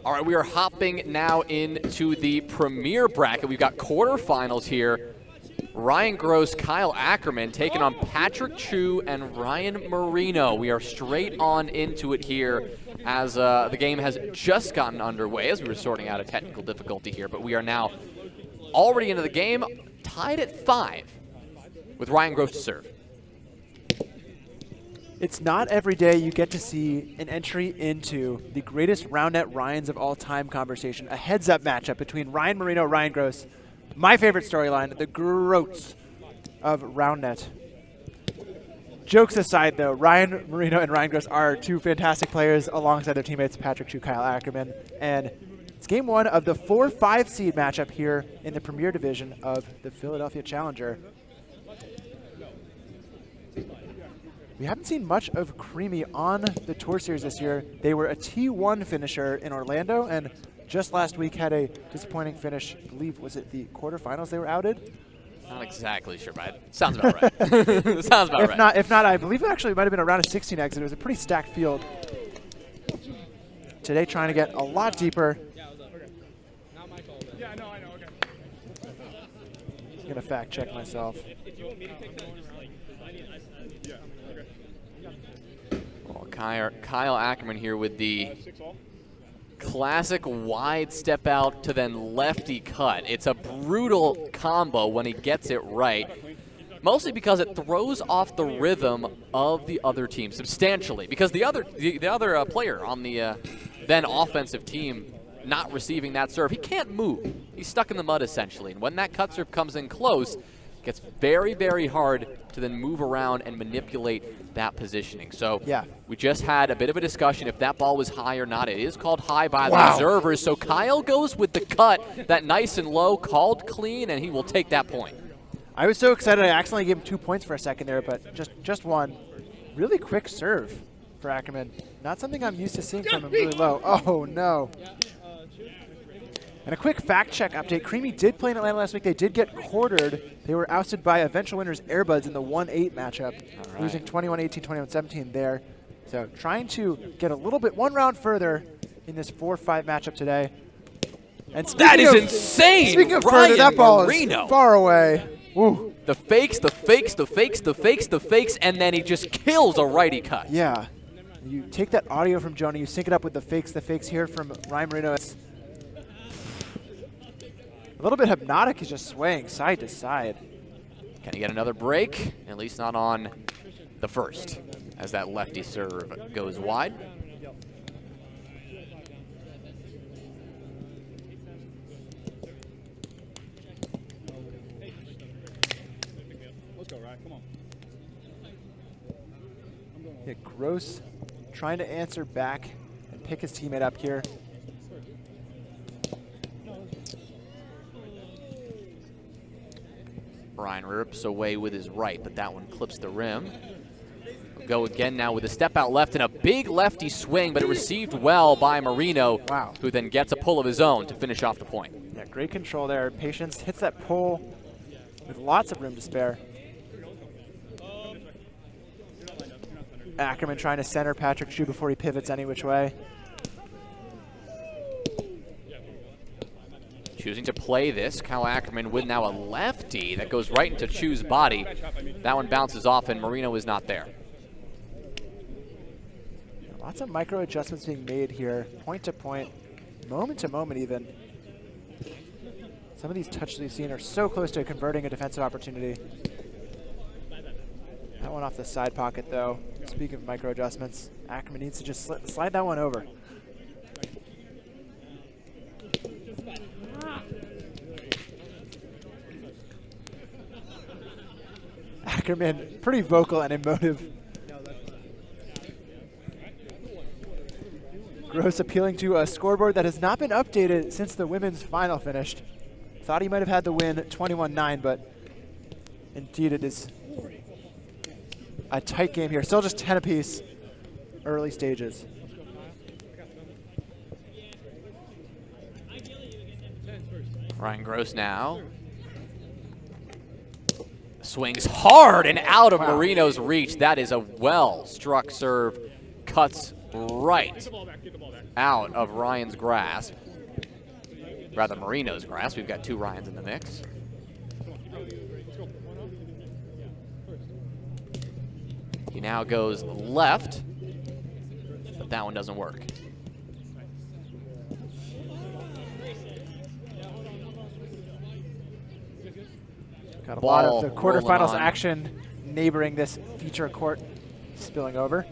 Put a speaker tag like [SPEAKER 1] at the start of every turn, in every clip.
[SPEAKER 1] All right, we are hopping now into the premier bracket. We've got quarterfinals here. Ryan Gross, Kyle Ackermann taking on Patric Chu and Ryan Marino. We are straight on into it here as the game has just gotten underway as we were sorting out a technical difficulty here. But we are now already into the game, tied at 5 with Ryan Gross to serve.
[SPEAKER 2] It's not every day you get to see an entry into the greatest round net Ryans of all time conversation, a heads-up matchup between Ryan Marino, Ryan Gross. My favorite storyline, the Groats of round net. Jokes aside, though, Ryan Marino and Ryan Gross are two fantastic players alongside their teammates Patric Chu, Kyle Ackermann. And it's game one of the 4-5 seed matchup here in the Premier Division of the Philadelphia Challenger. We haven't seen much of Creamy on the Tour Series this year. They were a T1 finisher in Orlando, and just last week had a disappointing finish. I believe, was it the quarterfinals they were outed?
[SPEAKER 1] Not exactly sure, but it sounds about right. Sounds about right.
[SPEAKER 2] If not, I believe it actually might have been a round of 16 exit. It was a pretty stacked field. Today trying to get a lot deeper. I'm going to fact check myself.
[SPEAKER 1] Kyle Ackermann here with the classic wide step out to then lefty cut. It's a brutal combo when he gets it right, mostly because it throws off the rhythm of the other team substantially, because the other player on the then offensive team not receiving that serve, he can't move. He's stuck in the mud essentially, and when that cut serve comes in close, it gets very, very hard to then move around and manipulate that positioning. So
[SPEAKER 2] yeah,
[SPEAKER 1] we just had a bit of a discussion if that ball was high or not. It is called high by the observers. So Kyle goes with the cut, that nice and low, called clean, and he will take that point.
[SPEAKER 2] I was so excited I accidentally gave him 2 points for a second there, but just one. Really quick serve for Ackermann. Not something I'm used to seeing from him really low. Oh, no. And a quick fact check update. Creamy did play in Atlanta last week. They did get quartered. They were ousted by eventual winners Airbuds in the 1-8 matchup, losing 21-18, 21-17 there. So trying to get a little bit, one round further in this 4-5 matchup today. And
[SPEAKER 1] that is insane!
[SPEAKER 2] Speaking of
[SPEAKER 1] Ryan
[SPEAKER 2] further, that ball
[SPEAKER 1] Marino
[SPEAKER 2] is far away. Woo.
[SPEAKER 1] The fakes, the fakes, the fakes, the fakes, the fakes, and then he just kills a righty cut.
[SPEAKER 2] Yeah. You take that audio from Jonah, you sync it up with the fakes here from Ryan Marino. It's a little bit hypnotic. He's just swaying side to side.
[SPEAKER 1] Can he get another break? At least not on the first, as that lefty serve goes wide.
[SPEAKER 3] Let's go, Ryan. Come on.
[SPEAKER 2] Yeah, Gross trying to answer back and pick his teammate up here.
[SPEAKER 1] Brian rips away with his right, but that one clips the rim. We'll go again now with a step out left and a big lefty swing, but it received well by Marino, who then gets a pull of his own to finish off the point.
[SPEAKER 2] Yeah, great control there. Patience hits that pull with lots of room to spare. Ackermann trying to center Patric Chu before he pivots any which way.
[SPEAKER 1] Choosing to play this, Kyle Ackermann with now a lefty that goes right into Chu's body. That one bounces off and Marino is not there.
[SPEAKER 2] Lots of micro adjustments being made here, point to point, moment to moment even. Some of these touches we've seen are so close to converting a defensive opportunity. That one off the side pocket though. Speaking of micro adjustments, Ackermann needs to just slide that one over. Ackermann, pretty vocal and emotive. Gross appealing to a scoreboard that has not been updated since the women's final finished. Thought he might have had the win 21-9, but indeed it is a tight game here. Still just 10 apiece, early stages.
[SPEAKER 1] Ryan Gross now. Swings hard and out of Marino's reach. That is a well-struck serve. Cuts right out of Ryan's grasp. Rather, Marino's grasp. We've got 2 Ryans in the mix. He now goes left, but that one doesn't work.
[SPEAKER 2] Got a lot of the
[SPEAKER 1] Ball rolling
[SPEAKER 2] quarterfinals
[SPEAKER 1] on.
[SPEAKER 2] action neighboring this feature court spilling over.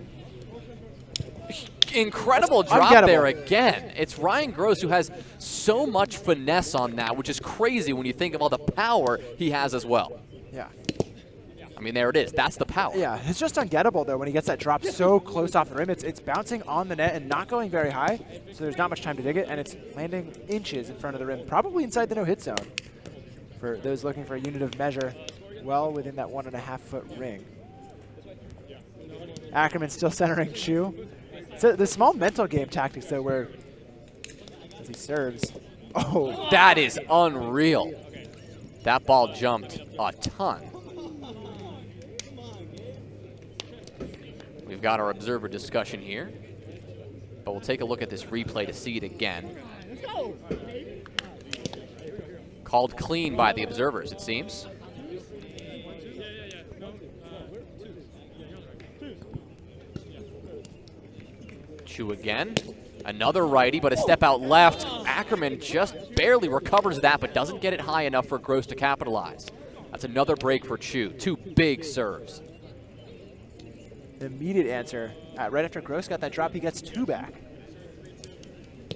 [SPEAKER 1] Incredible
[SPEAKER 2] That's
[SPEAKER 1] drop
[SPEAKER 2] ungettable.
[SPEAKER 1] there again. It's Ryan Gross who has so much finesse on that, which is crazy when you think of all the power he has as well.
[SPEAKER 2] Yeah.
[SPEAKER 1] I mean, there it is. That's the power.
[SPEAKER 2] Yeah, it's just ungettable, though, when he gets that drop so close off the rim. It's bouncing on the net and not going very high, so there's not much time to dig it, and it's landing inches in front of the rim, probably inside the no-hit zone. For those looking for a unit of measure, well within that 1.5-foot ring. Ackermann still centering Chu. So the small mental game tactics, though, where as he serves. Oh,
[SPEAKER 1] That is unreal. That ball jumped a ton. We've got our observer discussion here, but we'll take a look at this replay to see it again. Called clean by the observers, it seems. Chu again. Another righty, but a step out left. Ackermann just barely recovers that, but doesn't get it high enough for Gross to capitalize. That's another break for Chu. 2 big serves.
[SPEAKER 2] the immediate answer. Right after Gross got that drop, he gets 2 back.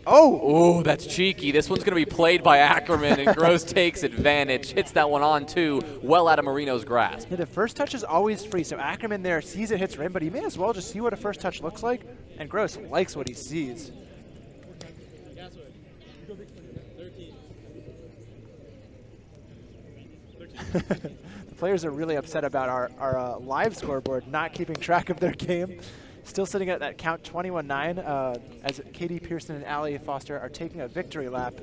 [SPEAKER 2] Oh,
[SPEAKER 1] that's cheeky. This one's going to be played by Ackermann, and Gross takes advantage. Hits that one on, too, well out of Marino's grasp.
[SPEAKER 2] Yeah, the first touch is always free, so Ackermann there sees it hits rim, but he may as well just see what a first touch looks like, and Gross likes what he sees. The players are really upset about our live scoreboard not keeping track of their game. Still sitting at that count 21-9 as Katie Pearson and Allie Foster are taking a victory lap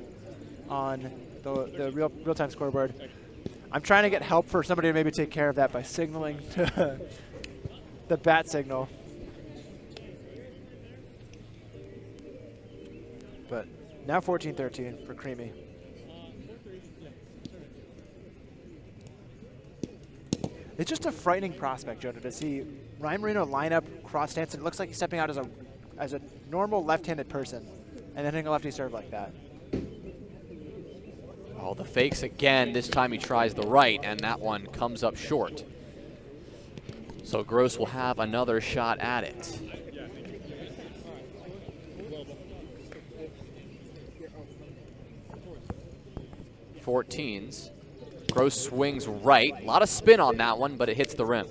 [SPEAKER 2] on the real-time scoreboard. I'm trying to get help for somebody to maybe take care of that by signaling to the bat signal. But now 14-13 for Creamy. It's just a frightening prospect, Jonah, to see Ryan Marino line up cross stance, and it looks like he's stepping out as a normal left-handed person and then hitting a lefty serve like that.
[SPEAKER 1] Oh, the fakes again. This time he tries the right, and that one comes up short. So Gross will have another shot at it. .14s. Gross swings right. A lot of spin on that one, but it hits the rim.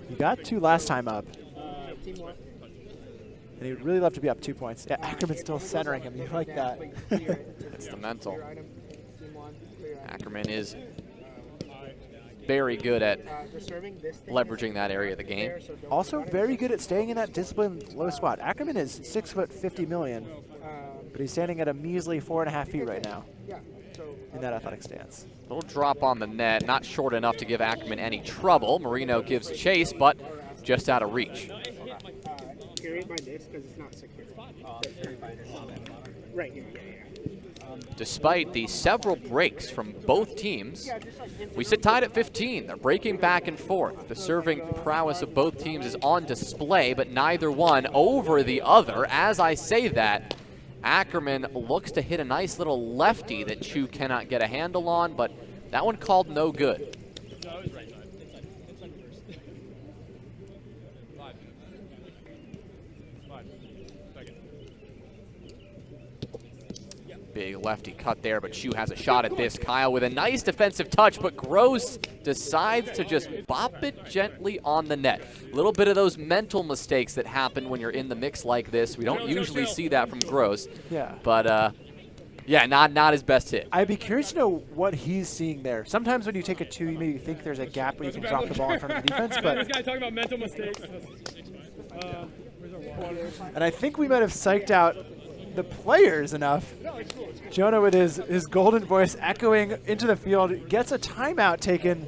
[SPEAKER 2] He got 2 last time up. And he'd really love to be up 2 points. Yeah, Ackermann's still centering him. You like that.
[SPEAKER 1] It's the mental. Ackermann is very good at leveraging that area of the game.
[SPEAKER 2] Also very good at staying in that disciplined low squat. Ackermann is 6'50" but he's standing at a measly 4.5 feet right now in that athletic stance.
[SPEAKER 1] Little drop on the net, not short enough to give Ackermann any trouble. Marino gives chase, but just out of reach.
[SPEAKER 4] Carry it by this because it's not secure. Right here.
[SPEAKER 1] Despite the several breaks from both teams, we sit tied at 15. They're breaking back and forth. The serving prowess of both teams is on display, but neither one over the other. As I say that, Ackermann looks to hit a nice little lefty that Chu cannot get a handle on, but that one called no good. Big lefty cut there, but Chu has a shot at this. Kyle with a nice defensive touch, but Gross decides to just bop it gently on the net. A little bit of those mental mistakes that happen when you're in the mix like this. We don't usually see that from Gross.
[SPEAKER 2] Yeah.
[SPEAKER 1] But, yeah, not his best hit.
[SPEAKER 2] I'd be curious to know what he's seeing there. Sometimes when you take a 2, you maybe think there's a gap where you can drop the ball in front of the defense. But
[SPEAKER 3] This guy talking about mental mistakes.
[SPEAKER 2] and I think we might have psyched out the players enough. Jonah with his golden voice echoing into the field gets a timeout taken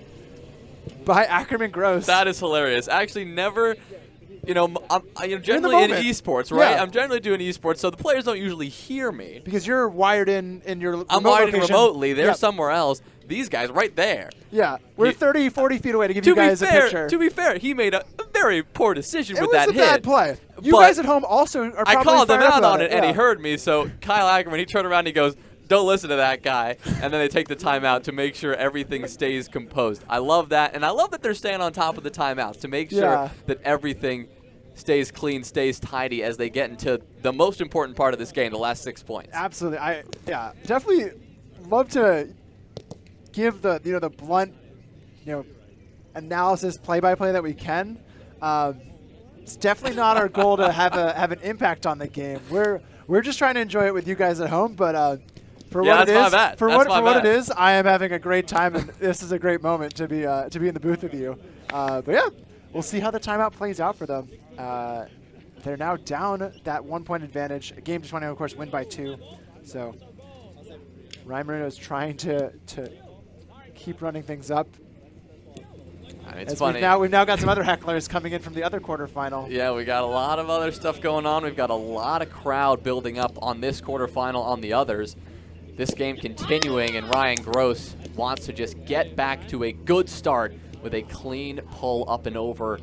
[SPEAKER 2] by Ackermann and Gross.
[SPEAKER 1] That is hilarious. Actually, never. I'm generally in esports, right?
[SPEAKER 2] Yeah.
[SPEAKER 1] I'm generally doing esports, so the players don't usually hear me.
[SPEAKER 2] Because you're wired in your
[SPEAKER 1] I'm
[SPEAKER 2] remote
[SPEAKER 1] wired in
[SPEAKER 2] location.
[SPEAKER 1] remotely. They're
[SPEAKER 2] Yep.
[SPEAKER 1] somewhere else. These guys right there.
[SPEAKER 2] Yeah, we're 30, 40 feet away to give you guys a picture.
[SPEAKER 1] To be fair, he made a very poor decision
[SPEAKER 2] It
[SPEAKER 1] with
[SPEAKER 2] was
[SPEAKER 1] that
[SPEAKER 2] a
[SPEAKER 1] hit.
[SPEAKER 2] bad play. You
[SPEAKER 1] But
[SPEAKER 2] guys at home also are probably
[SPEAKER 1] I called him
[SPEAKER 2] fired up
[SPEAKER 1] out
[SPEAKER 2] about
[SPEAKER 1] on it, and he
[SPEAKER 2] yeah.
[SPEAKER 1] heard me. So Kyle Ackermann, he turned around and he goes, "Don't listen to that guy." And then they take the timeout to make sure everything stays composed. I love that, and I love that they're staying on top of the timeouts to make sure
[SPEAKER 2] Yeah.
[SPEAKER 1] that everything stays clean, stays tidy as they get into the most important part of this game, the last 6 points.
[SPEAKER 2] Absolutely, definitely love to give the the blunt analysis play-by-play that we can. It's definitely not our goal to have an impact on the game. We're just trying to enjoy it with you guys at home, but for
[SPEAKER 1] Yeah,
[SPEAKER 2] what it
[SPEAKER 1] that's my
[SPEAKER 2] is,
[SPEAKER 1] bad.
[SPEAKER 2] for
[SPEAKER 1] That's
[SPEAKER 2] what
[SPEAKER 1] my
[SPEAKER 2] it
[SPEAKER 1] bad.
[SPEAKER 2] is, I am having a great time, and this is a great moment to be in the booth with you. But yeah, we'll see how the timeout plays out for them. They're now down that 1 point advantage. A game just want to, of course, win by 2. So Ryan Marino is trying to keep running things up.
[SPEAKER 1] It's
[SPEAKER 2] As
[SPEAKER 1] funny.
[SPEAKER 2] We've now got some other hecklers coming in from the other quarterfinal.
[SPEAKER 1] Yeah, we got a lot of other stuff going on. We've got a lot of crowd building up on this quarterfinal on the others. This game continuing, and Ryan Gross wants to just get back to a good start with a clean pull up and over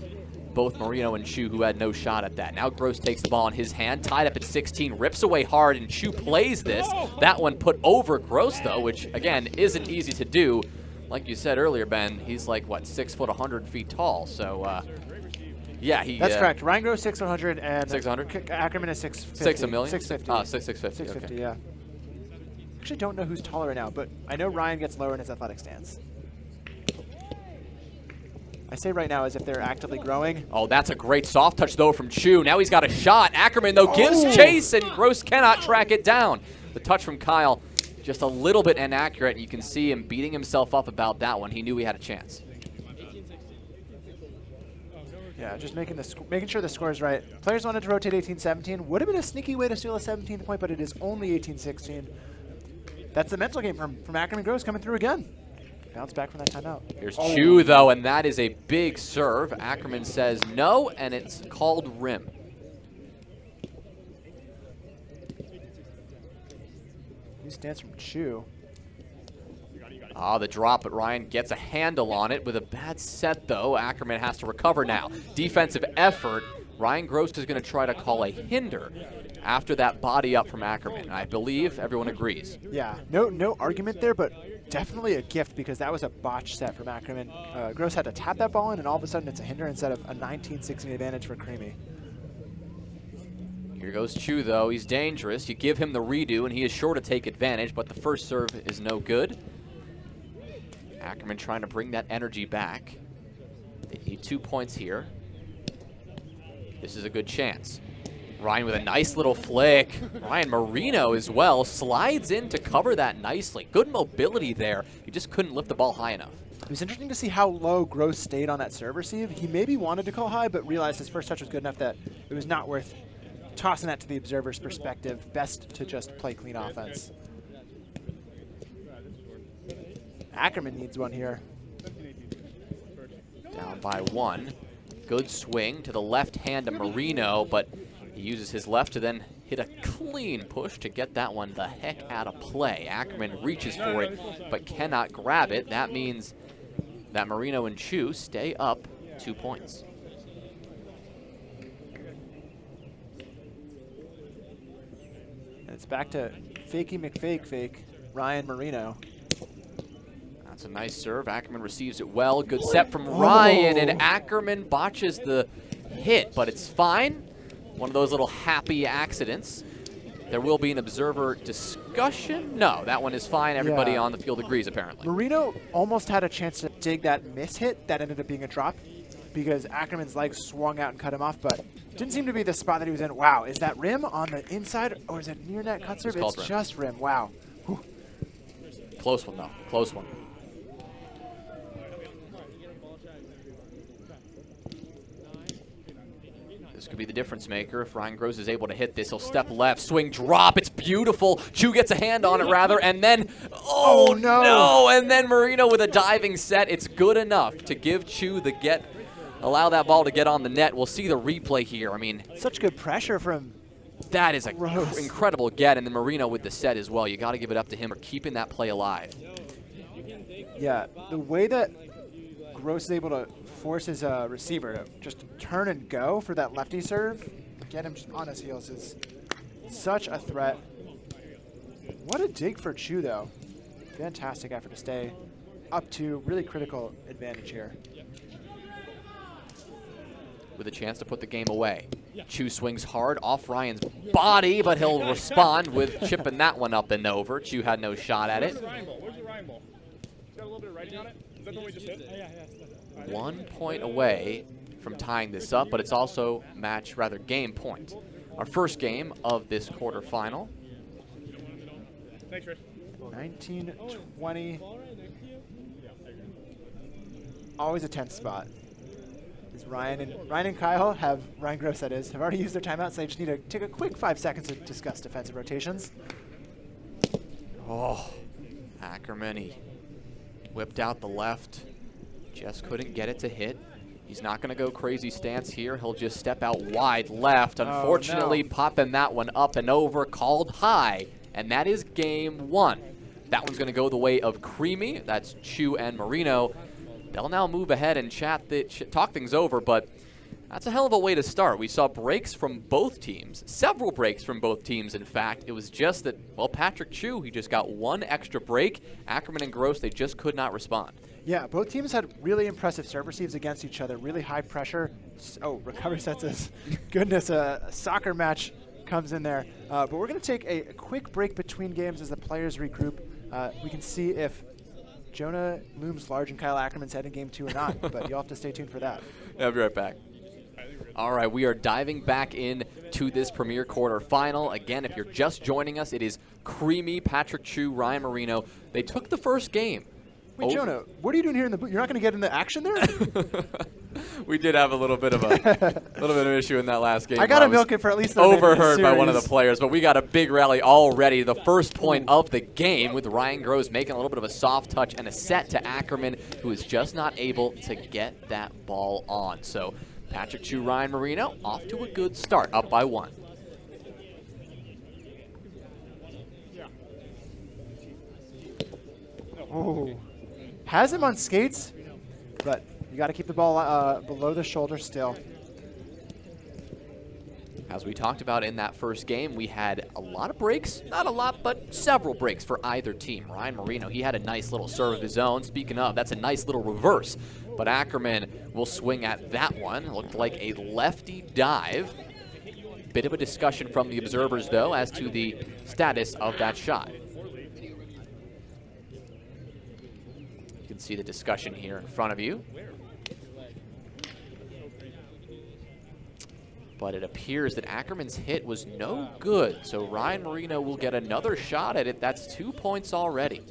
[SPEAKER 1] both Marino and Chu, who had no shot at that. Now Gross takes the ball in his hand, tied up at 16, rips away hard, and Chu plays this. That one put over Gross, though, which, again, isn't easy to do. Like you said earlier, Ben, he's like, what, 6 foot, 100 feet tall. So, yeah, he...
[SPEAKER 2] That's correct. Ryan Gross 600 and
[SPEAKER 1] 600?
[SPEAKER 2] Ackermann is 650.
[SPEAKER 1] 6 a million?
[SPEAKER 2] 650.
[SPEAKER 1] Oh, 650.
[SPEAKER 2] 650,
[SPEAKER 1] Okay.
[SPEAKER 2] yeah. Actually don't know who's taller right now, but I know Ryan gets lower in his athletic stance. I say right now as if they're actively growing.
[SPEAKER 1] Oh, that's a great soft touch, though, from Chu. Now he's got a shot. Ackermann, though, gives chase, and Gross cannot track it down. The touch from Kyle, just a little bit inaccurate, and you can see him beating himself up about that one. He knew he had a chance.
[SPEAKER 2] Yeah, just making sure the score is right. Players wanted to rotate 18-17. Would have been a sneaky way to steal a 17th point, but it is only 18-16. That's the mental game from Ackermann Gross coming through again. Bounce back from that timeout.
[SPEAKER 1] Here's Chu, though, and that is a big serve. Ackermann says no, and it's called rim.
[SPEAKER 2] New stance from Chu.
[SPEAKER 1] Ah, the drop, but Ryan gets a handle on it with a bad set, though. Ackermann has to recover now. Defensive effort. Ryan Gross is going to try to call a hinder after that body up from Ackermann. I believe everyone agrees.
[SPEAKER 2] Yeah, no argument there, but definitely a gift because that was a botch set from Ackermann. Gross had to tap that ball in, and all of a sudden it's a hinder instead of a 19-16 advantage for Creamy.
[SPEAKER 1] Here goes Chu, though. He's dangerous. You give him the redo, and he is sure to take advantage, but the first serve is no good. Ackermann trying to bring that energy back. They need 2 points here. This is a good chance. Ryan with a nice little flick. Ryan Marino as well slides in to cover that nicely. Good mobility there. He just couldn't lift the ball high enough.
[SPEAKER 2] It was interesting to see how low Gross stayed on that serve receive. He maybe wanted to call high, but realized his first touch was good enough that it was not worth tossing that to the observer's perspective. Best to just play clean offense. Ackermann needs one here.
[SPEAKER 1] Down by 1. Good swing to the left hand of Marino, but he uses his left to then hit a clean push to get that one the heck out of play. Ackermann reaches for it, but cannot grab it. That means that Marino and Chu stay up 2 points.
[SPEAKER 2] And it's back to fakey McFake fake, Ryan Marino.
[SPEAKER 1] That's a nice serve. Ackermann receives it well. Good set from Ryan, and Ackermann botches the hit, but it's fine. One of those little happy accidents. There will be an observer discussion. No, that one is fine. Everybody on the field agrees, apparently.
[SPEAKER 2] Marino almost had a chance to dig that miss hit that ended up being a drop because Ackermann's legs swung out and cut him off, but didn't seem to be the spot that he was in. Wow, is that rim on the inside, or is it near net cut serve? It's
[SPEAKER 1] rim.
[SPEAKER 2] just rim. Wow. Whew.
[SPEAKER 1] Close one, though. Close one. could be the difference maker. If Ryan Gross is able to hit this, he'll step left, swing, drop. It's beautiful. Chu gets a hand on it, rather, and then, oh no! And then Marino with a diving set. It's good enough to give Chu the get, allow that ball to get on the net. We'll see the replay here. I mean,
[SPEAKER 2] such good pressure from
[SPEAKER 1] that is an
[SPEAKER 2] Gross.
[SPEAKER 1] incredible get, and then Marino with the set as well. You got to give it up to him for keeping that play alive.
[SPEAKER 2] Yeah, the way that Gross is able to force his receiver to just turn and go for that lefty serve, get him just on his heels is such a threat. What a dig for Chu, though. Fantastic effort to stay up to really critical advantage here.
[SPEAKER 1] With a chance to put the game away. Chu swings hard off Ryan's body, but he'll respond with chipping that one up and over. Chu had no shot at it.
[SPEAKER 3] Where's the Ryan ball? Where's the Ryan ball? It's got a little bit of writing on it? Is that the one we just hit? Yeah.
[SPEAKER 1] 1 point away from tying this up, but it's also game point. Our first game of this quarterfinal.
[SPEAKER 3] Thanks, Rich.
[SPEAKER 2] 19-20. Always a tense spot. Ryan and Kyle have, Ryan Gross that is, have already used their timeout, so they just need to take a quick 5 seconds to discuss defensive rotations.
[SPEAKER 1] Oh, Ackermann, he whipped out the left, just couldn't get it to hit. He's not going to go crazy stance here. He'll just step out wide left. Unfortunately, popping that one up and over, called high, and that is game 1. That one's going to go the way of Creamy. That's Chu and Marino. They'll now move ahead and talk things over, but that's a hell of a way to start. We saw breaks from both teams, several breaks from both teams, in fact. It was just that, well, Patric Chu, he just got 1 extra break. Ackermann and Gross, they just could not respond.
[SPEAKER 2] Yeah, both teams had really impressive serve receives against each other, really high pressure. Oh, recovery sets is, goodness, a soccer match comes in there. But we're going to take a quick break between games as the players regroup. We can see if Jonah looms large in Kyle Ackermann's head in game 2 or not, but you'll have to stay tuned for that.
[SPEAKER 1] I'll be right back. All right, we are diving back into this premier quarterfinal. Again, if you're just joining us, it is Creamy, Patric Chu, Ryan Marino. They took the first game.
[SPEAKER 2] Wait, Jonah, what are you doing here in the booth? You're not going to get into action there?
[SPEAKER 1] We did have a little bit of an issue in that last game.
[SPEAKER 2] I got to milk it for at least
[SPEAKER 1] overheard by one of the players, but we got a big rally already. The first point of the game with Ryan Gross making a little bit of a soft touch and a set to Ackermann, who is just not able to get that ball on. So Patric Chu, Ryan Marino off to a good start, up by 1.
[SPEAKER 2] Oh. Has him on skates, but you got to keep the ball below the shoulder still.
[SPEAKER 1] As we talked about in that first game, we had a lot of breaks. Not a lot, but several breaks for either team. Ryan Marino, he had a nice little serve of his own. Speaking of, that's a nice little reverse. But Ackermann will swing at that one. It looked like a lefty dive. Bit of a discussion from the observers, though, as to the status of that shot. You can see the discussion here in front of you. But it appears that Ackermann's hit was no good, so Ryan Marino will get another shot at it. That's 2 points already.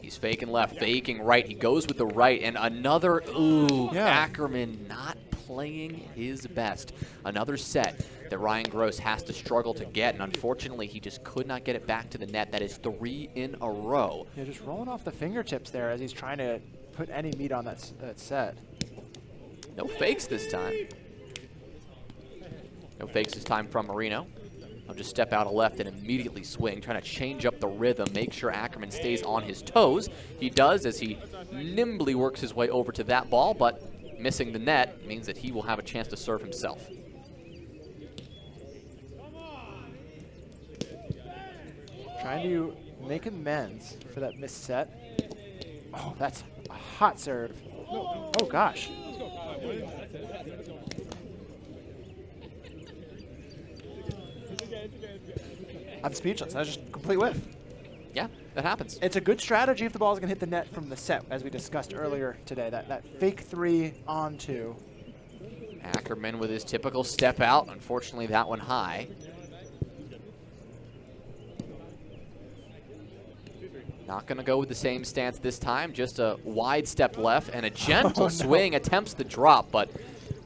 [SPEAKER 1] He's faking left, faking right. He goes with the right, and another, Ackermann not playing his best. Another set that Ryan Gross has to struggle to get, and unfortunately, he just could not get it back to the net. That is 3 in a row.
[SPEAKER 2] Yeah, just rolling off the fingertips there as he's trying to put any meat on that set.
[SPEAKER 1] No fakes this time. No fakes this time from Marino. He'll just step out of left and immediately swing, trying to change up the rhythm, make sure Ackermann stays on his toes. He does as he nimbly works his way over to that ball, but missing the net means that he will have a chance to serve himself.
[SPEAKER 2] Trying to make amends for that missed set. Oh, that's a hot serve. Oh, gosh. I'm speechless. That's just a complete whiff.
[SPEAKER 1] Yeah, that happens.
[SPEAKER 2] It's a good strategy if the ball is going to hit the net from the set, as we discussed earlier today. That fake 3 on 2.
[SPEAKER 1] Ackermann with his typical step out. Unfortunately, that one high. Not going to go with the same stance this time, just a wide step left and a gentle swing. Attempts the drop, but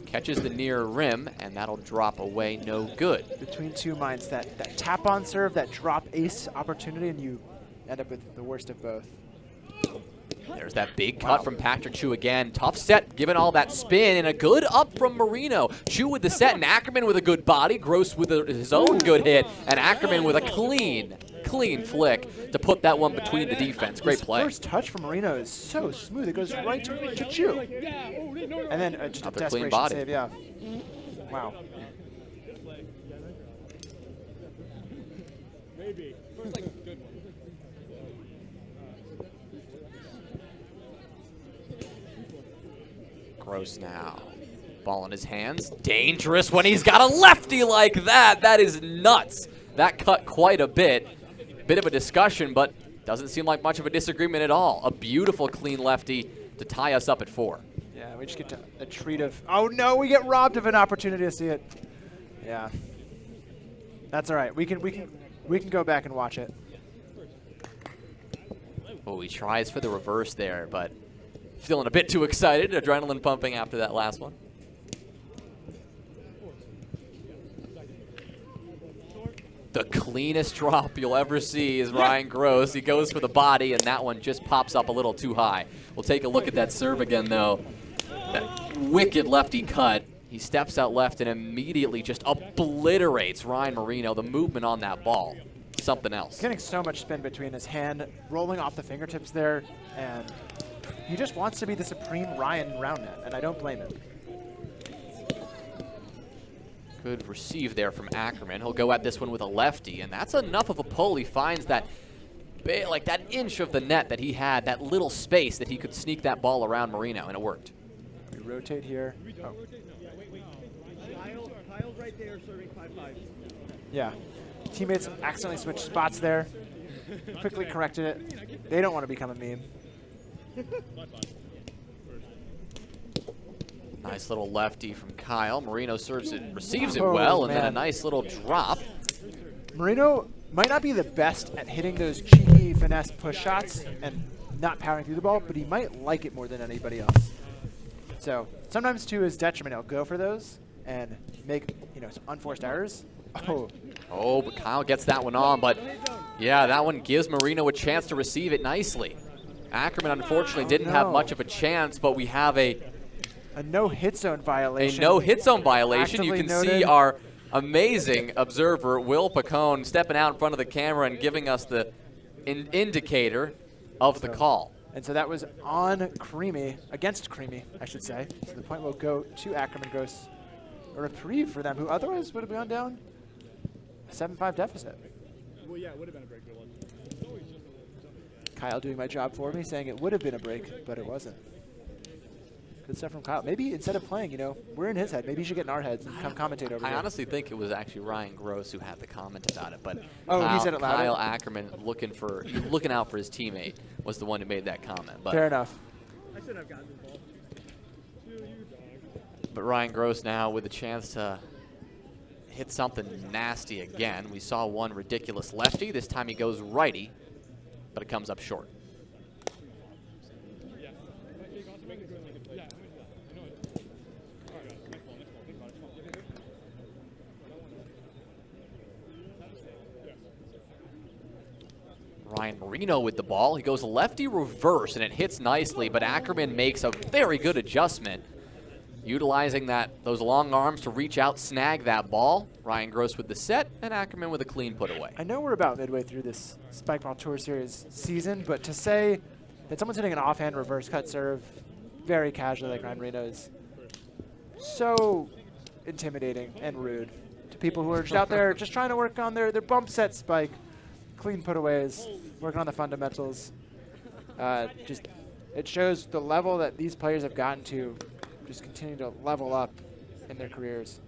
[SPEAKER 1] catches the near rim, and that'll drop away no good.
[SPEAKER 2] Between two minds, that tap-on serve, that drop ace opportunity, and you end up with the worst of both.
[SPEAKER 1] There's that big cut from Patric Chu again. Tough set, given all that spin, and a good up from Marino. Chu with the set, and Ackermann with a good body. Gross with his own good hit, and Ackermann with a clean flick to put that one between the defense. Great play.
[SPEAKER 2] First touch from Marino is so smooth. It goes right to Chu. And then just a desperation
[SPEAKER 1] body.
[SPEAKER 2] save, yeah. Wow.
[SPEAKER 3] Maybe.
[SPEAKER 1] Gross now. Ball in his hands. Dangerous when he's got a lefty like that. That is nuts. That cut quite a bit. Bit of a discussion, but doesn't seem like much of a disagreement at all. A beautiful clean lefty to tie us up at 4.
[SPEAKER 2] Yeah, we just get to a treat of, oh no, we get robbed of an opportunity to see it. Yeah. That's all right. We can go back and watch it.
[SPEAKER 1] Oh, he tries for the reverse there, but feeling a bit too excited. Adrenaline pumping after that last one. The cleanest drop you'll ever see is Ryan Gross. He goes for the body, and that one just pops up a little too high. We'll take a look at that serve again, though. That wicked lefty cut. He steps out left and immediately just obliterates Ryan Marino. The movement on that ball, something else.
[SPEAKER 2] Getting so much spin between his hand, rolling off the fingertips there, and he just wants to be the supreme Ryan round net, and I don't blame him.
[SPEAKER 1] Good receive there from Ackermann. He'll go at this one with a lefty, and that's enough of a pull. He finds that, like that inch of the net that he had, that little space that he could sneak that ball around Marino, and it worked.
[SPEAKER 2] We rotate here. Oh.
[SPEAKER 4] Kyle's right there serving 5-5.
[SPEAKER 2] Yeah. Teammates accidentally switched spots there. Quickly corrected it. They don't want to become a meme.
[SPEAKER 1] Nice little lefty from Kyle. Marino serves it, receives it well, and then a nice little drop.
[SPEAKER 2] Marino might not be the best at hitting those cheeky finesse push shots and not powering through the ball, but he might like it more than anybody else. So sometimes to his detriment, he'll go for those and make some unforced errors.
[SPEAKER 1] Oh, but Kyle gets that one on, but yeah, that one gives Marino a chance to receive it nicely. Ackermann unfortunately didn't have much of a chance, but we have a
[SPEAKER 2] no-hit zone violation.
[SPEAKER 1] A no-hit zone violation. You
[SPEAKER 2] Actively
[SPEAKER 1] can
[SPEAKER 2] noted.
[SPEAKER 1] see our amazing observer, Will Pacone, stepping out in front of the camera and giving us the indicator of the call.
[SPEAKER 2] And so that was on Creamy, against Creamy, I should say. So the point will go to Ackermann Gross. A reprieve for them, who otherwise would have gone down a 7-5 deficit.
[SPEAKER 3] Well, yeah, it would have been a break.
[SPEAKER 2] Kyle doing my job for me, saying it would have been a break, but it wasn't. Good stuff from Kyle. Maybe instead of playing, we're in his head. Maybe he should get in our heads and come commentate over
[SPEAKER 1] I
[SPEAKER 2] here.
[SPEAKER 1] honestly think it was actually Ryan Gross who had the comment about it, but
[SPEAKER 2] he said it louder?
[SPEAKER 1] Kyle Ackermann looking out for his teammate was the one who made that comment. But
[SPEAKER 2] fair enough.
[SPEAKER 3] I shouldn't have gotten this ball.
[SPEAKER 1] But Ryan Gross now with a chance to hit something nasty again. We saw one ridiculous lefty. This time he goes righty, but it comes up short. Ryan Marino with the ball. He goes lefty reverse, and it hits nicely, but Ackermann makes a very good adjustment, utilizing those long arms to reach out, snag that ball. Ryan Gross with the set, and Ackermann with a clean put away.
[SPEAKER 2] I know we're about midway through this Spikeball Tour Series season, but to say that someone's hitting an offhand reverse cut serve very casually like Ryan Marino is so intimidating and rude to people who are just out there just trying to work on their bump set spike. Clean putaways, working on the fundamentals. It shows the level that these players have gotten to, just continue to level up in their careers.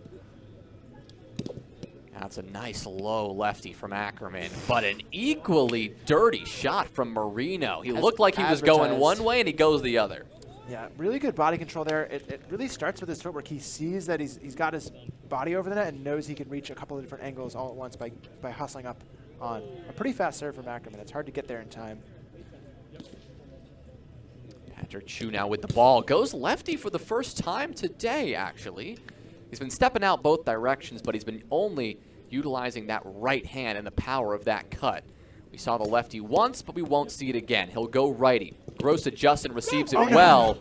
[SPEAKER 1] That's a nice low lefty from Ackermann, but an equally dirty shot from Marino. He looked like he was going one way, and he goes the other.
[SPEAKER 2] Yeah, really good body control there. It really starts with his footwork. He sees that he's got his body over the net and knows he can reach a couple of different angles all at once by hustling up on a pretty fast serve from Ackermann. It's hard to get there in time.
[SPEAKER 1] Patric Chu now with the ball. Goes lefty for the first time today, actually. He's been stepping out both directions, but he's been only utilizing that right hand and the power of that cut. We saw the lefty once, but we won't see it again. He'll go righty. Gross adjusts and receives it well.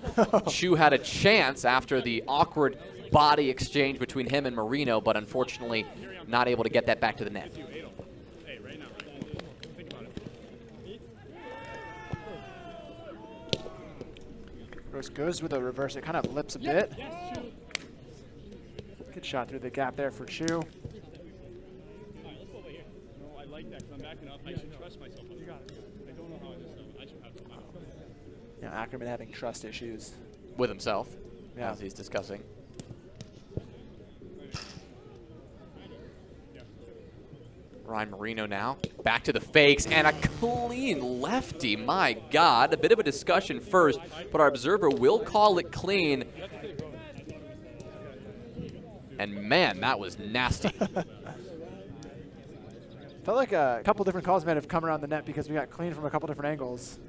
[SPEAKER 1] Chu had a chance after the awkward body exchange between him and Marino, but unfortunately not able to get that back to the net.
[SPEAKER 2] Gross goes with a reverse. It kind of lips a bit. Good shot through the gap there for Chu.
[SPEAKER 3] I like that because I'm backing up. I should trust myself. You got it. I don't know how I just done it. I should have to.
[SPEAKER 2] Yeah, Ackermann having trust issues.
[SPEAKER 1] With himself,
[SPEAKER 2] Yeah.
[SPEAKER 1] as he's discussing. Ryan Marino now, back to the fakes, and a clean lefty. My God, a bit of a discussion first, but our observer will call it clean. And man, that was nasty.
[SPEAKER 2] Felt like a couple different calls might have come around the net because we got clean from a couple different angles.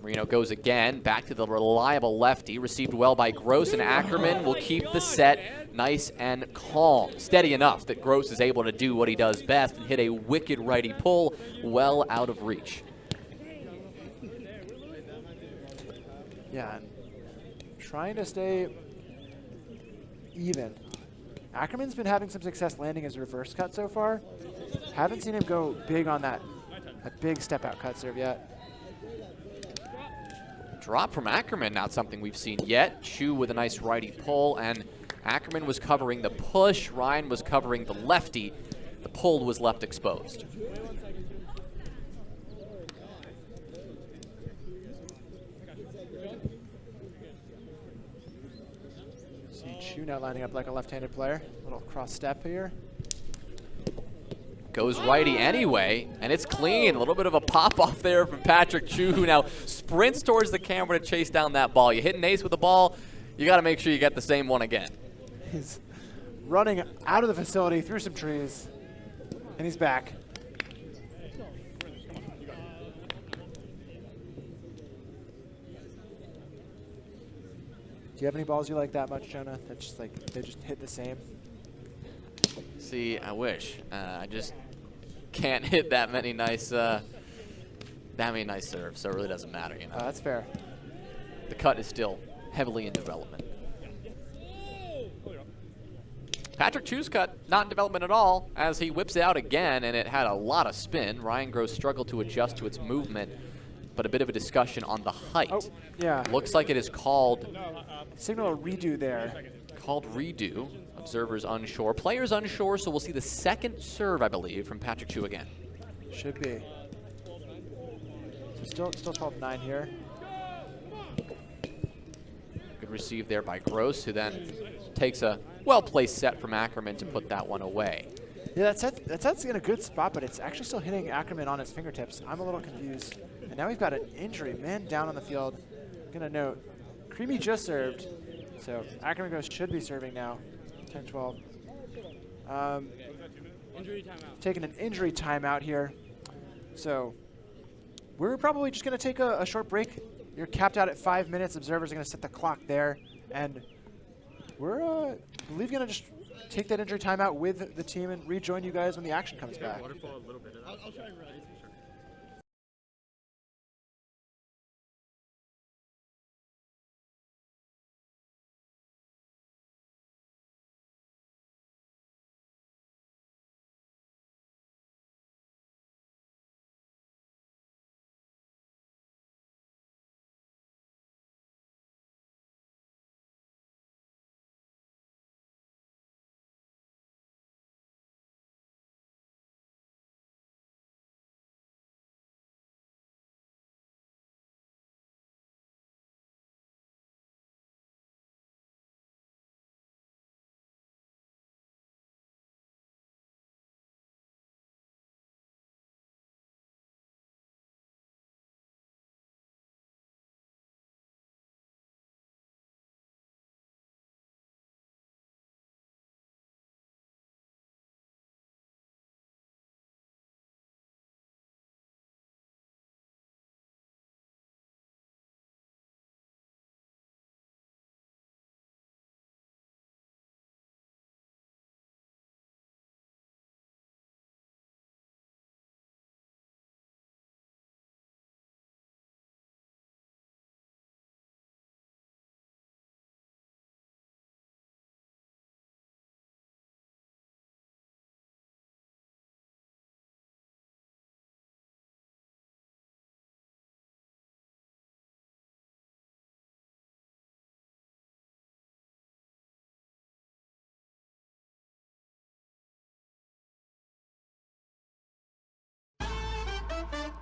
[SPEAKER 1] Marino goes again, back to the reliable lefty, received well by Gross, and Ackermann will keep the set nice and calm. Steady enough that Gross is able to do what he does best and hit a wicked righty pull well out of reach.
[SPEAKER 2] Yeah, and trying to stay even. Ackermann's been having some success landing his reverse cut so far. Haven't seen him go big on that big step out cut serve yet.
[SPEAKER 1] Drop from Ackermann, not something we've seen yet. Chu with a nice righty pull, and Ackermann was covering the push. Ryan was covering the lefty. The pull was left exposed.
[SPEAKER 2] See Chu now lining up like a left-handed player. Little cross step here.
[SPEAKER 1] Goes righty anyway, and it's clean. A little bit of a pop-off there from Patric Chu, who now sprints towards the camera to chase down that ball. You hit an ace with the ball, you got to make sure you get the same one again.
[SPEAKER 2] He's running out of the facility through some trees, and he's back. Do you have any balls you like that much, Jonah? That just like they just hit the same?
[SPEAKER 1] See, I wish. I just can't hit that many nice serves, so it really doesn't matter, you know.
[SPEAKER 2] That's fair.
[SPEAKER 1] The cut is still heavily in development. Patric Chu's cut, not in development at all, as he whips it out again, and it had a lot of spin. Ryan Gross struggled to adjust to its movement, but a bit of a discussion on the height.
[SPEAKER 2] Oh, yeah.
[SPEAKER 1] Looks like it is called
[SPEAKER 2] Signal a redo there.
[SPEAKER 1] redo. Observers unsure. Players unsure, so we'll see the second serve, I believe, from Patric Chu again.
[SPEAKER 2] Should be. So still 12-9 here.
[SPEAKER 1] Good receive there by Gross, who then takes a well-placed set from Ackermann to put that one away.
[SPEAKER 2] Yeah, that set's in a good spot, but it's actually still hitting Ackermann on his fingertips. I'm a little confused. And now we've got an injury. Man down on the field. Gonna note, Creamy just served, so Ackermann Gross should be serving now. 10-12. Taking an injury timeout here. So we're probably just going to take a short break. You're capped out at 5 minutes. Observers are going to set the clock there. And we're, I believe, going to just take that injury timeout with the team and rejoin you guys when the action comes back.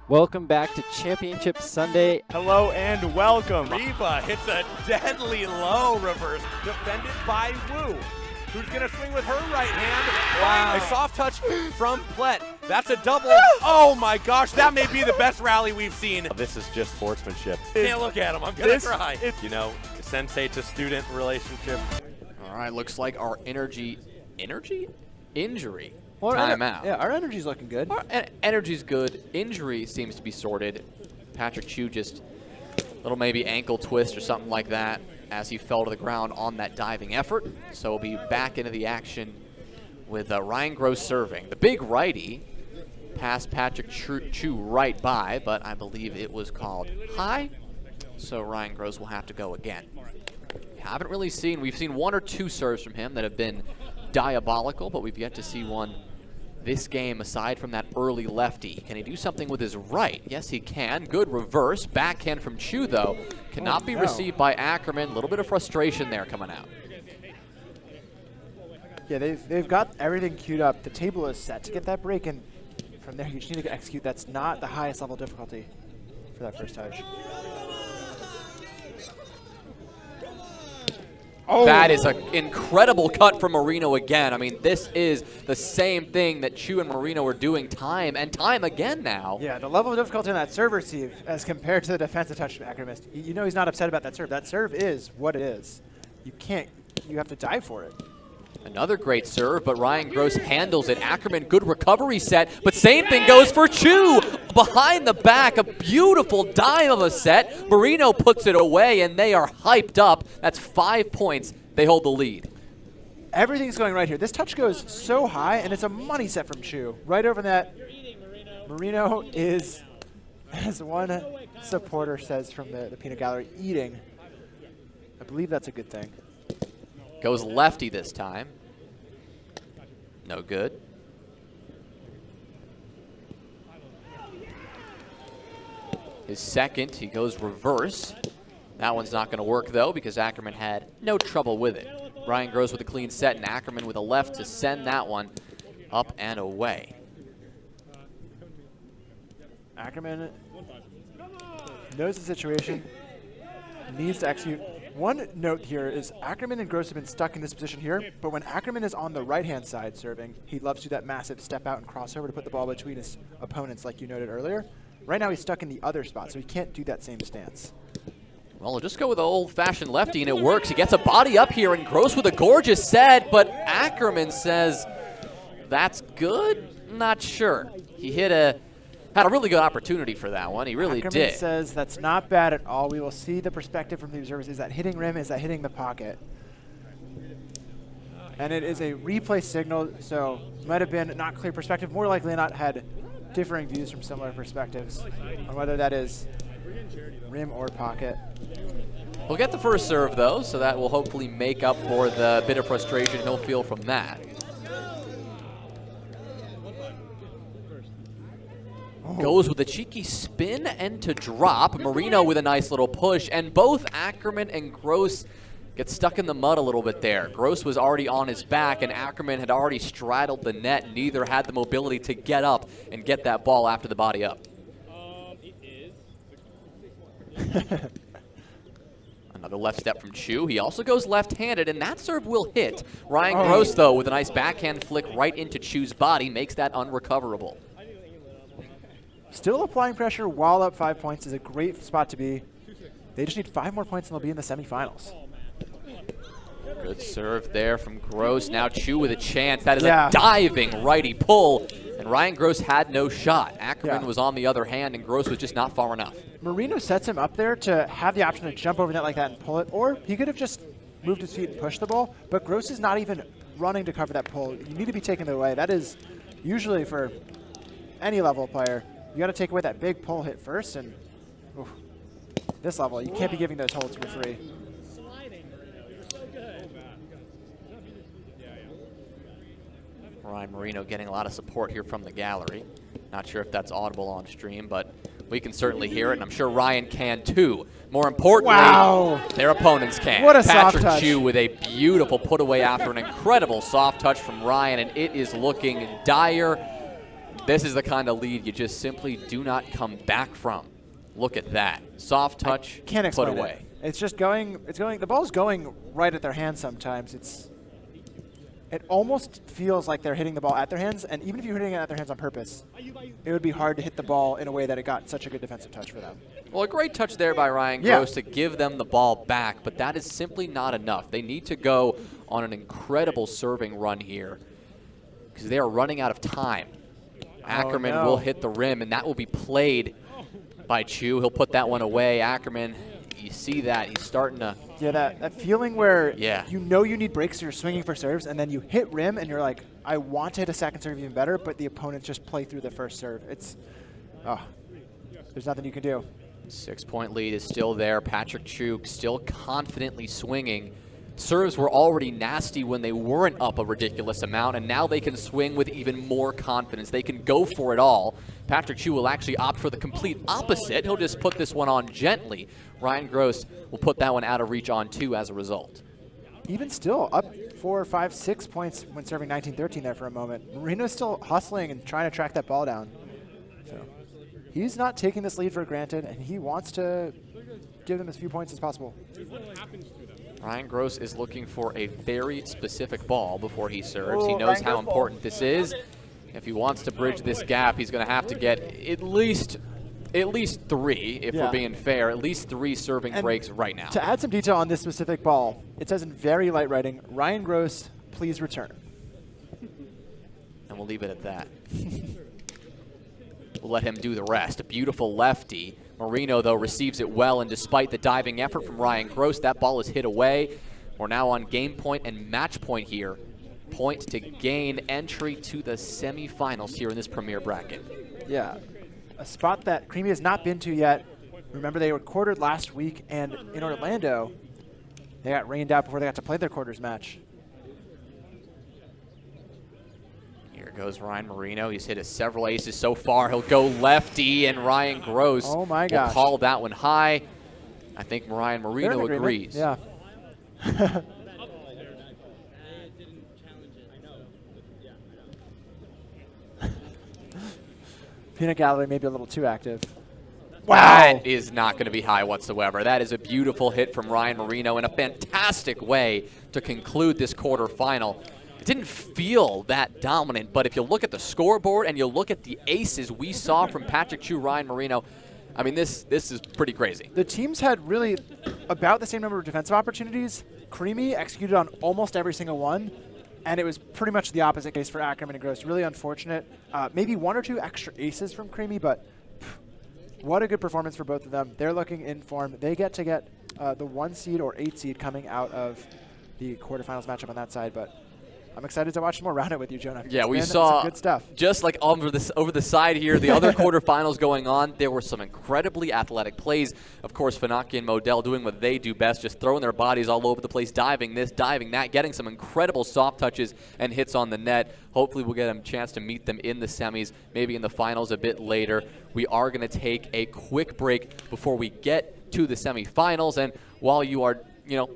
[SPEAKER 5] Welcome back to Championship Sunday.
[SPEAKER 6] Hello and welcome. Reba hits a deadly low reverse, defended by Wu, who's going to swing with her right hand. Wow. A soft touch from Plett. That's a double. Oh my gosh, that may be the best rally we've seen. This is just sportsmanship. Can't look at him, I'm going to cry. You know, sensei to student relationship.
[SPEAKER 1] All right, looks like our injury
[SPEAKER 2] Well,
[SPEAKER 1] timeout.
[SPEAKER 2] Yeah, our energy's looking good.
[SPEAKER 1] Our energy's good. Injury seems to be sorted. Patric Chu just a little maybe ankle twist or something like that as he fell to the ground on that diving effort. So we'll be back into the action with Ryan Gross serving. The big righty passed Patric Chu right by, but I believe it was called high. So Ryan Gross will have to go again. Haven't really seen, we've seen one or two serves from him that have been diabolical, but we've yet to see one this game aside from that early lefty. Can he do something with his right? Yes, he can. Good reverse. Backhand from Chu, though. Cannot be received by Ackermann. A little bit of frustration there coming out.
[SPEAKER 2] Yeah, they've got everything queued up. The table is set to get that break, and from there you just need to execute. That's not the highest level difficulty for that first touch.
[SPEAKER 1] Oh. That is an incredible cut from Marino again. I mean, this is the same thing that Chu and Marino are doing time and time again now.
[SPEAKER 2] Yeah, the level of difficulty on that serve receive as compared to the defensive touch Ackermann missed. You know he's not upset about that serve. That serve is what it is. You have to dive for it.
[SPEAKER 1] Another great serve, but Ryan Gross handles it. Ackermann, good recovery set, but same thing goes for Chu. Behind the back, a beautiful dime of a set. Marino puts it away, and they are hyped up. That's 5 points. They hold the lead.
[SPEAKER 2] Everything's going right here. This touch goes so high, and it's a money set from Chu. Right over that. Marino is, as one supporter says from the peanut gallery, eating. I believe that's a good thing.
[SPEAKER 1] Goes lefty this time. No good. His second, he goes reverse. That one's not going to work, though, because Ackermann had no trouble with it. Ryan Gross with a clean set, and Ackermann with a left to send that one up and away.
[SPEAKER 2] Ackermann knows the situation, needs to execute. One note here is Ackermann and Gross have been stuck in this position here, but when Ackermann is on the right-hand side serving, he loves to do that massive step out and crossover to put the ball between his opponents, like you noted earlier. Right now he's stuck in the other spot, so he can't do that same stance.
[SPEAKER 1] Well, we'll just go with the old-fashioned lefty, and it works. He gets a body up here, and Gross with a gorgeous set, but Ackermann says, that's good? Not sure. He had a really good opportunity for that one. He really
[SPEAKER 2] Ackermann
[SPEAKER 1] did.
[SPEAKER 2] Says that's not bad at all. We will see the perspective from the observers. Is that hitting rim? Is that hitting the pocket? And it is a replay signal, so might have been not clear perspective. More likely not had differing views from similar perspectives on whether that is rim or pocket.
[SPEAKER 1] We'll get the first serve, though, so that will hopefully make up for the bit of frustration he'll feel from that. Goes with a cheeky spin and to drop. Marino with a nice little push, and both Ackermann and Gross get stuck in the mud a little bit there. Gross was already on his back, and Ackermann had already straddled the net. Neither had the mobility to get up and get that ball after the body up. Another left step from Chu. He also goes left-handed, and that serve will hit. Ryan Gross, though, with a nice backhand flick right into Chu's body, makes that unrecoverable.
[SPEAKER 2] Still applying pressure while up 5 points is a great spot to be. They just need 5 more points and they'll be in the semifinals.
[SPEAKER 1] Good serve there from Gross. Now Chu with a chance. That is a diving righty pull, and Ryan Gross had no shot. Ackermann was on the other hand, and Gross was just not far enough.
[SPEAKER 2] Marino sets him up there to have the option to jump over net like that and pull it, or he could have just moved his feet and pushed the ball, but Gross is not even running to cover that pull. You need to be taking it away. That is usually for any level player. You got to take away that big pull hit first, and this level, you can't be giving those holds for free.
[SPEAKER 1] Ryan Marino getting a lot of support here from the gallery. Not sure if that's audible on stream, but we can certainly hear it, and I'm sure Ryan can too. More importantly, their opponents can.
[SPEAKER 2] What a soft touch.
[SPEAKER 1] Patric Chu with a beautiful put away after an incredible soft touch from Ryan, and it is looking dire. This is the kind of lead you just simply do not come back from. Look at that. Soft touch,
[SPEAKER 2] Can't
[SPEAKER 1] put
[SPEAKER 2] explain
[SPEAKER 1] away.
[SPEAKER 2] it. It's just going, the ball's going right at their hands sometimes. It almost feels like they're hitting the ball at their hands, and even if you're hitting it at their hands on purpose, it would be hard to hit the ball in a way that it got such a good defensive touch for them.
[SPEAKER 1] Well, a great touch there by Ryan Gross to give them the ball back, but that is simply not enough. They need to go on an incredible serving run here because they are running out of time. Ackermann will hit the rim, and that will be played by Chu. He'll put that one away. Ackermann, you see that. He's starting to...
[SPEAKER 2] Yeah, that feeling where
[SPEAKER 1] you
[SPEAKER 2] know you need breaks, so you're swinging for serves, and then you hit rim, and you're like, I want to hit a second serve even better, but the opponents just play through the first serve. There's nothing you can do.
[SPEAKER 1] 6-point lead is still there. Patric Chu still confidently swinging. Serves were already nasty when they weren't up a ridiculous amount, and now they can swing with even more confidence. They can go for it all. Patric Chu will actually opt for the complete opposite. He'll just put this one on gently. Ryan Gross will put that one out of reach on 2 as a result.
[SPEAKER 2] Even still, up 4, 5, 6 points when serving 19-13 there for a moment. Marino's still hustling and trying to track that ball down. So he's not taking this lead for granted, and he wants to give them as few points as possible.
[SPEAKER 1] Ryan Gross is looking for a very specific ball before he serves. He knows how important this is. If he wants to bridge this gap, he's going to have to get at least 3, if we're being fair, at least 3 serving breaks right now.
[SPEAKER 2] To add some detail on this specific ball, it says in very light writing, Ryan Gross, please return.
[SPEAKER 1] And we'll leave it at that. We'll let him do the rest. A beautiful lefty. Marino, though, receives it well, and despite the diving effort from Ryan Gross, that ball is hit away. We're now on game point and match point here. Point to gain entry to the semifinals here in this premier bracket.
[SPEAKER 2] Yeah, a spot that Creamy has not been to yet. Remember, they were quartered last week, and in Orlando, they got rained out before they got to play their quarters match.
[SPEAKER 1] Here goes Ryan Marino. He's hit several aces so far. He'll go lefty, and Ryan Gross will call that one high. I think Ryan Marino agrees.
[SPEAKER 2] Yeah. Peanut Gallery may be a little too active.
[SPEAKER 1] Wow. That is not going to be high whatsoever. That is a beautiful hit from Ryan Marino in a fantastic way to conclude this quarterfinal. It didn't feel that dominant, but if you look at the scoreboard and you look at the aces we saw from Patric Chu, Ryan Marino, I mean, this is pretty crazy.
[SPEAKER 2] The teams had really about the same number of defensive opportunities. Creamy executed on almost every single one, and it was pretty much the opposite case for Ackermann and Gross. Really unfortunate. Maybe 1 or 2 extra aces from Creamy, but what a good performance for both of them. They're looking in form. They get the 1 seed or 8 seed coming out of the quarterfinals matchup on that side, but I'm excited to watch more around it with you, Jonah.
[SPEAKER 1] Yeah, we saw
[SPEAKER 2] some good stuff.
[SPEAKER 1] Just like over the side here, the other quarterfinals going on, there were some incredibly athletic plays. Of course, Fanaki and Modell doing what they do best, just throwing their bodies all over the place, diving this, diving that, getting some incredible soft touches and hits on the net. Hopefully we'll get a chance to meet them in the semis, maybe in the finals a bit later. We are going to take a quick break before we get to the semifinals, and while you are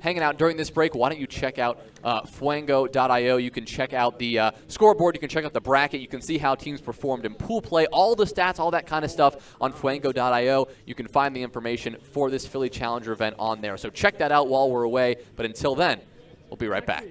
[SPEAKER 1] hanging out during this break, why don't you check out fuengo.io. You can check out the scoreboard. You can check out the bracket. You can see how teams performed in pool play, all the stats, all that kind of stuff on fuengo.io. You can find the information for this Philly Challenger event on there. So check that out while we're away. But until then, we'll be right back.